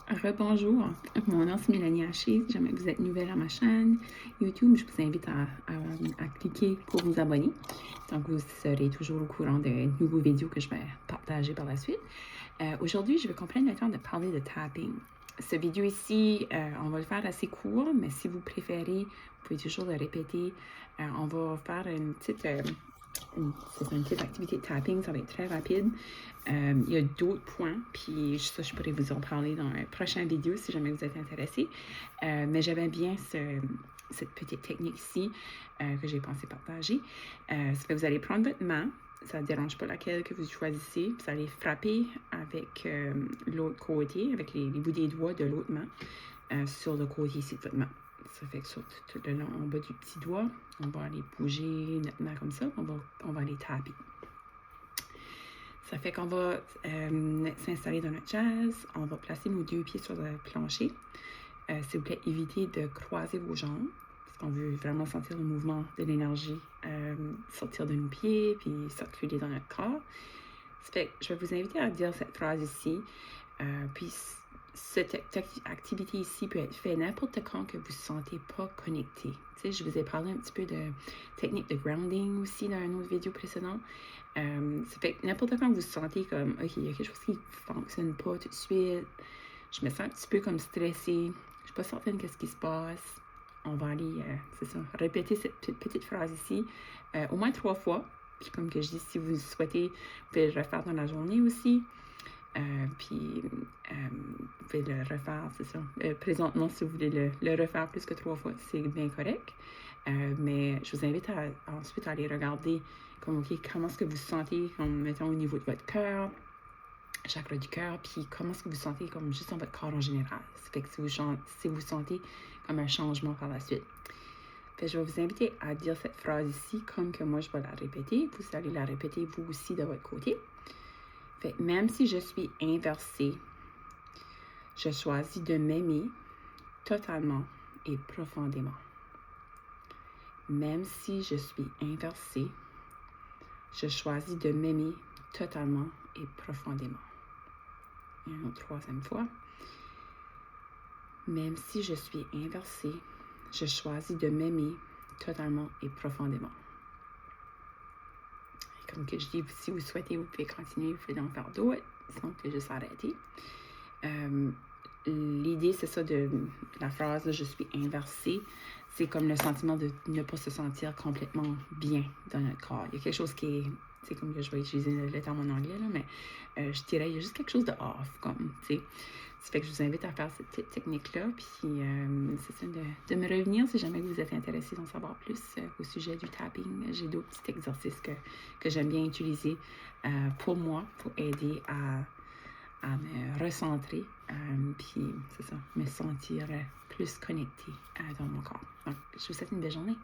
Rebonjour, mon nom c'est Mélanie Haché. Si jamais vous êtes nouvelle à ma chaîne YouTube, je vous invite à cliquer pour vous abonner. Donc, vous serez toujours au courant de nouveaux vidéos que je vais partager par la suite. Aujourd'hui, je vais prendre le temps de parler de tapping. Cette vidéo ici, on va le faire assez court, mais si vous préférez, vous pouvez toujours le répéter. On va faire une petite activité de tapping, ça va être très rapide. Il y a d'autres points, puis ça, je pourrais vous en parler dans un prochain vidéo si jamais vous êtes intéressé. Mais j'aimais bien cette petite technique ici que j'ai pensé partager. Ça fait que vous allez prendre votre main, ça ne dérange pas laquelle que vous choisissez, vous allez frapper avec l'autre côté, avec les bouts des doigts de l'autre main, sur le côté ici de votre main. Ça fait que sur tout le long, en bas du petit doigt, on va aller bouger notre main comme ça, on va aller taper. Ça fait qu'on va s'installer dans notre chaise, on va placer nos deux pieds sur le plancher. S'il vous plaît, évitez de croiser vos jambes, parce qu'on veut vraiment sentir le mouvement de l'énergie sortir de nos pieds, puis circuler dans notre corps. Ça fait que je vais vous inviter à dire cette phrase ici, puis cette activité ici peut être faite n'importe quand que vous ne sentez pas connecté. Tu sais, je vous ai parlé un petit peu de technique de grounding aussi dans une autre vidéo précédente. Ça fait que n'importe quand vous sentez comme, OK, il y a quelque chose qui ne fonctionne pas tout de suite, je me sens un petit peu comme stressée, je ne suis pas certaine de ce qui se passe, on va aller, c'est ça, répéter cette petite phrase ici au moins 3 fois. Puis comme que je dis, si vous souhaitez, vous pouvez le refaire dans la journée aussi. Puis, vous pouvez le refaire, c'est ça. Présentement, si vous voulez le refaire plus que 3 fois, c'est bien correct. Mais je vous invite ensuite à aller regarder comme, comment est-ce que vous sentez, comme, mettons, au niveau de votre cœur, chakra du cœur, puis comment est-ce que vous sentez comme juste dans votre corps en général. Ça fait que si vous sentez comme un changement par la suite. Fait, je vais vous inviter à dire cette phrase ici, comme que moi je vais la répéter. Vous allez la répéter vous aussi de votre côté. Fait, même si je suis inversée, je choisis de m'aimer totalement et profondément. Même si je suis inversée, je choisis de m'aimer totalement et profondément. Et une autre troisième fois. Même si je suis inversée, je choisis de m'aimer totalement et profondément. Et comme que je dis, si vous souhaitez, vous pouvez continuer, vous pouvez en faire d'autres, sinon vous pouvez juste arrêter. L'idée, c'est ça de la phrase « je suis inversée ». C'est comme le sentiment de ne pas se sentir complètement bien dans notre corps. Il y a quelque chose qui est, c'est comme que je vais utiliser le terme en anglais, là, mais je dirais, il y a juste quelque chose de off, comme, tu sais. Ça fait que je vous invite à faire cette petite technique-là, puis c'est ça, de me revenir si jamais vous êtes intéressé d'en savoir plus au sujet du tapping. J'ai d'autres petits exercices que j'aime bien utiliser pour moi, pour aider à me recentrer, puis c'est ça, me sentir plus connectée dans mon corps. Donc, je vous souhaite une belle journée.